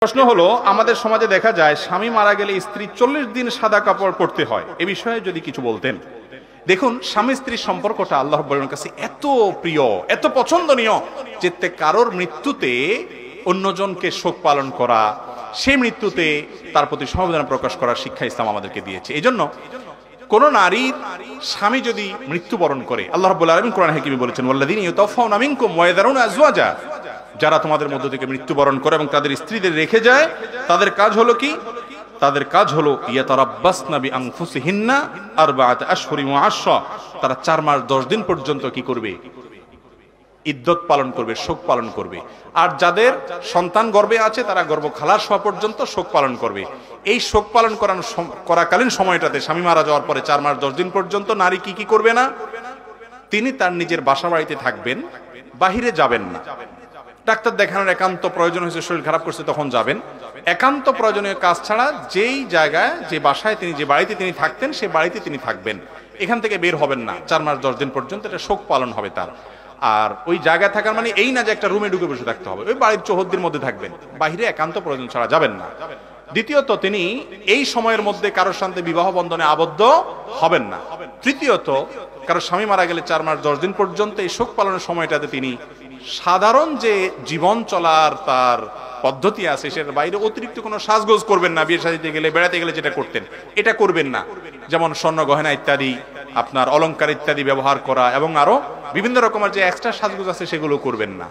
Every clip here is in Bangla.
প্রশ্ন হলো, আমাদের সমাজে দেখা যায় স্বামী মারা গেলে স্ত্রী 40 দিন সাদা কাপড় পরতে হয়, এ বিষয়ে যদি কিছু বলতেন। দেখুন, স্বামী স্ত্রীর সম্পর্কটা আল্লাহ রাব্বুল কাছে এত প্রিয়, এত পছন্দনীয় যে কারোর মৃত্যুতে অন্যজনকে শোক পালন করা, সেই মৃত্যুতে তার প্রতি সমবেদনা প্রকাশ করার শিক্ষা ইসলাম আমাদেরকে দিয়েছে। এই জন্য কোন নারীর স্বামী যদি মৃত্যুবরণ করে, আল্লাহ রাব্বুল আলামিন কোরআন হাকিমে বলেছেন, ওয়াল্লাযীনা ইউতাওফাউনা মিনকুম ওয়া ইয়াযারুনা আজওয়াজা, যারা তোমাদের মধ্য থেকে মৃত্যুবরণ করে এবং তাদের স্ত্রীদের রেখে যায়, তাদের কাজ হলো কি? তাদের কাজ হলো ইয়াতারাব্বাসনা বিআনফুসিহিন্না আরবাআত আশহুরিন ওয়া আশরা, তারা 4 মাস 10 দিন পর্যন্ত কি করবে? ইদ্যত পালন করবে, শোক পালন করবে। আর যাদের সন্তান গর্ভে আছে তারা গর্ভ খালাস হওয়া পর্যন্ত শোক পালন করবে। এই শোক পালন করাকালীন সময়টাতে, স্বামী মারা যাওয়ার পরে 4 মাস 10 দিন পর্যন্ত নারী কি করবে না? তিনি তার নিজের বাসা বাড়িতে থাকবেন, বাহিরে যাবেন না। ডাক্তার দেখানোর একান্ত প্রয়োজন হয়েছে, শরীর খারাপ করছে, তখন যাবেন। একান্ত প্রয়োজনীয় কাজ ছাড়া যেই জায়গায়, যে বাসায় তিনি, যে বাড়িতে তিনি থাকতেন, সে বাড়িতে তিনি থাকবেন, এখান থেকে বের হবেন না 4 মাস 10 দিন পর্যন্ত। এটা শোক পালন হবে তার। আর ওই জায়গায় থাকার মানে এই না যে একটা রুমে ঢুকে বসে থাকতে হবে, ওই বাড়ির চৌহদ্দির মধ্যে থাকবেন, বাহিরে একান্ত প্রয়োজন ছাড়া যাবেন না। দ্বিতীয়ত, তিনি এই সময়ের মধ্যে কারোর সাথে বিবাহ বন্ধনে আবদ্ধ হবেন না। তৃতীয়ত, কারো স্বামী মারা গেলে 4 মাস 10 দিন পর্যন্ত এই শোক পালনের সময়টাতে তিনি সাধারণ যে জীবন চলার তার পদ্ধতি আছে সেটার বাইরে অতিরিক্ত কোনো সাজগোজ করবেন না। বিয়ে শাদীতে গেলে, বেড়াতে গেলে যেটা করতেন, এটা করবেন না। যেমন স্বর্ণ গয়না ইত্যাদি, আপনার অলংকার ইত্যাদি ব্যবহার করা, এবং আরো বিভিন্ন রকমের যে এক্সট্রা সাজগোজ আছে সেগুলো করবেন না।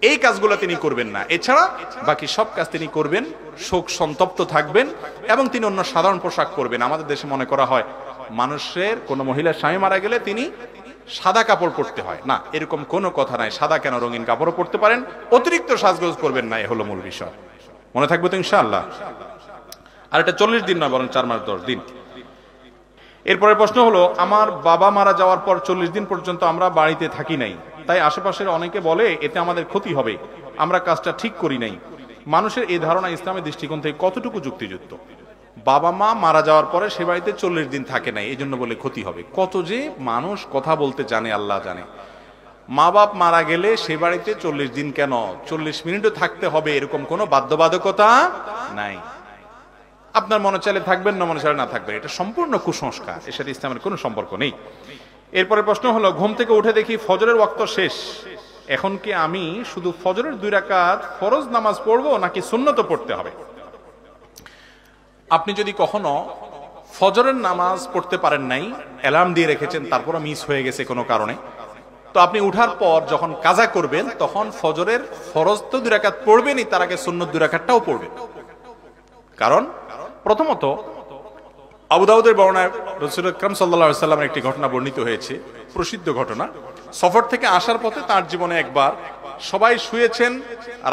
এই কাজগুলো তিনি করবেন না। এছাড়া বাকি সব কাজ তিনি করবেন, শোক সন্তপ্ত থাকবেন, এবং তিনি অন্য সাধারণ পোশাক করবেন। আমাদের দেশে মনে করা হয় মানুষের, কোনো মহিলার স্বামী মারা গেলে তিনি সাদা কাপড় পরতে হয়। না, এরকম কোনো কথা নাই। সাদা কেন, রঙিন কাপড়ও পরতে পারেন, অতিরিক্ত সাজগোজ করবেন না। এ হলো মূল বিষয়। মনে থাকবে তো ইনশাআল্লাহ? আর এটা 40 দিন নয়, বরং 4 মাস 10 দিন। এরপরের প্রশ্ন হলো, আমার বাবা মারা যাওয়ার পর 40 দিন পর্যন্ত আমরা বাড়িতে থাকি নাই, তাই আশেপাশের অনেকে বলে এতে আমাদের ক্ষতি হবে, আমরা কাজটা ঠিক করি নাই। মানুষের এই ধারণা ইসলামের দৃষ্টিকোণ থেকে কতটুকু যুক্তিযুক্ত? বাবা মা মারা যাওয়ার পরে সে বাড়িতে 40 দিন থাকে নাই, এই জন্য বলে ক্ষতি হবে? কত যে মানুষ কথা বলতে জানে আল্লাহ জানে। মা বাপ মারা গেলে সে বাড়িতে 40 দিন কেন, 40 মিনিটও থাকতে হবে, এরকম কোনো বাধ্যবাধকতা নাই। আপনার মনে চাইলে থাকবেন, না মনে চাইলে না থাকবেন, এটা সম্পূর্ণ কুসংস্কার, এর সাথে ইসলামের কোনো সম্পর্ক নেই। এরপরে প্রশ্ন হলো, ঘুম থেকে উঠে দেখি ফজরের ওয়াক্ত শেষ, এখন কি আমি শুধু ফজরের 2 রাকাত ফরজ নামাজ পড়বো নাকি সুন্নত পড়তে হবে? আপনি যদি কখনো ফজরের নামাজ পড়তে পারেন নাই, অ্যালার্ম দিয়ে রেখেছেন, তারপরে মিস হয়ে গেছে কোনো কারণে, তো আপনি উঠার পর যখন কাজা করবেন তখন ফজরের ফরজ তো 2 রাকাত পড়বেনই, তার আগে সুন্নত 2 রাকাতটাও পড়বেন। কারণ প্রথমত আবু দাউদের বর্ণনায় রাসূল আকরাম সাল্লাল্লাহু আলাইহি ওয়াসাল্লামের একটি ঘটনা বর্ণিত হয়েছে, প্রসিদ্ধ ঘটনা। সফর থেকে আসার পথে তার জীবনে একবার সবাই শুয়েছেন,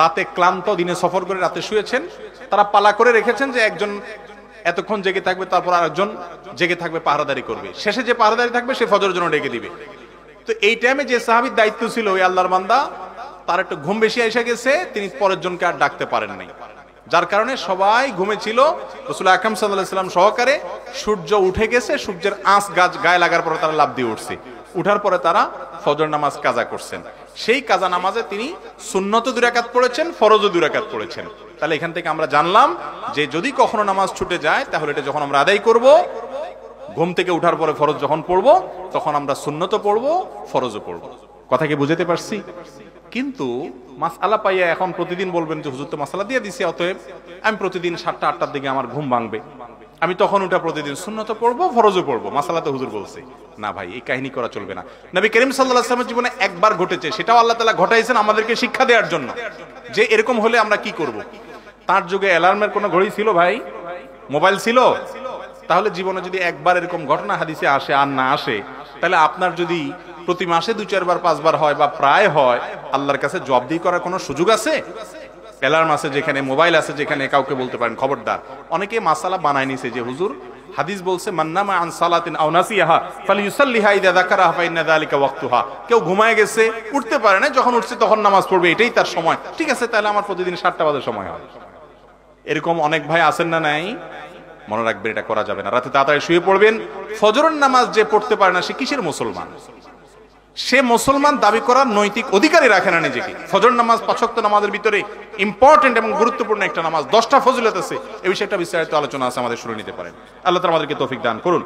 রাতে ক্লান্ত, দিনে সফর করে রাতে শুয়েছেন, তারা পালা করে রেখেছেন যে একজন এতক্ষণ জেগে থাকবে, তারপর আরেকজন জেগে থাকবে, পাহারাদারি করবে, শেষে যে পাহারাদারি থাকবে সে ফজরের জন্য ডেকে দিবে। তো এই টাইমে যে সাহাবীর দায়িত্ব ছিল ওই আল্লাহর বান্দা, তার একটু ঘুম বেশি এসে গেছে, তিনি পরের জনকে আর ডাকতে পারেন নাই, যার কারণে সবাই ঘুমেছিল, রাসূল আকরাম সাল্লাল্লাহু আলাইহি ওয়াসাল্লাম সহকারে। সূর্য উঠে গেছে, সূর্যের আঁচ গায়ে লাগার পরে তারা লাফ দিয়ে উঠছে, উঠার পরে তারা ফজর নামাজ কাজা করছেন। সেই কাজা নামাজে তিনি সুন্নত 2 রাকাত পড়েছেন, ফরজও 2 রাকাত পড়েছেন। তাহলে এখান থেকে আমরা জানলাম যে যদি কখনো নামাজ ছুটে যায়, তাহলে এটা যখন আমরা আদায় করব, ঘুম থেকে উঠার পরে ফরজ যখন পড়বো, তখন আমরা সুন্নতও পড়বো, ফরজও পড়বো। কথা কি বুঝতে পারছি? কিন্তু মাসআলা পাইয়া এখন প্রতিদিন বলবেন যে হুজুর তো মাসআলা দিয়ে দিছি, অতএব আমি প্রতিদিন 7টা 8টার দিকে আমার ঘুম ভাঙবে, আমি তখন উঠা প্রতিদিন সুন্নত পড়বো, ফরজও পড়বো, মাসআলা তো হুজুর বলছে। না ভাই, এই কাহিনী করা চলবে না। নবী করিম সাল্লাল্লাহু আলাইহি ওয়াসাল্লামের জীবনে একবার ঘটেছে, সেটাও আল্লাহ তাআলা ঘটাইছেন আমাদেরকে শিক্ষা দেওয়ার জন্য, যে এরকম হলে আমরা কি করব। তার যুগে অ্যালার্মের কোনো ঘড়ি ছিল ভাই? মোবাইল ছিল? তাহলে জীবনে যদি একবার এরকম ঘটনা হাদিসে আসে আর না আসে, তাহলে আপনার যদি প্রতি মাসে 2-4 বার 5 বার হয় বা প্রায় হয়, আল্লাহর কাছে জবাবদিহি করার কোনো সুযোগ আছে? অ্যালার্ম আছে যেখানে, মোবাইল আছে যেখানে, কাউকে বলতে পারেন খবরদার। অনেকে মাসালা বানায় নিছে যে হুজুর হাদিস বলছে মান্নামা আন সালাতিন আও নাসিয়াহা ফালিয়ুসাল্লিহা ইযা যাকারাহা ফাইন্না যালিকা ওয়াক্তুহা। কেউ ঘুমায় গেছে, উঠতে পারে না, যখন উঠছে তখন নামাজ পড়বে, এটাই তার সময়। ঠিক আছে, তাহলে আমার প্রতিদিন 7টা বাজে সময় হয়। এরকম অনেক ভাই আছেন না নাই? মনে রাখবেন, এটা করা যাবে না। রাতে তাড়াতাড়ি শুয়ে পড়বেন। ফজরের নামাজ যে পড়তে পারে না, সে কিসের মুসলমান? সে মুসলমান দাবি করার নৈতিক অধিকারই রাখে না নিজেকে। ফজর নামাজ 5 ওয়াক্ত নামাজের ভিতরে ইম্পর্টেন্ট এবং গুরুত্বপূর্ণ একটা নামাজ, 10টা ফজিলত আছে, এই বিষয়ে একটা বিস্তারিত আলোচনা আছে, আমাদের শুনে নিতে পারেন। আল্লাহ তাআলা আমাদেরকে তৌফিক দান করুন।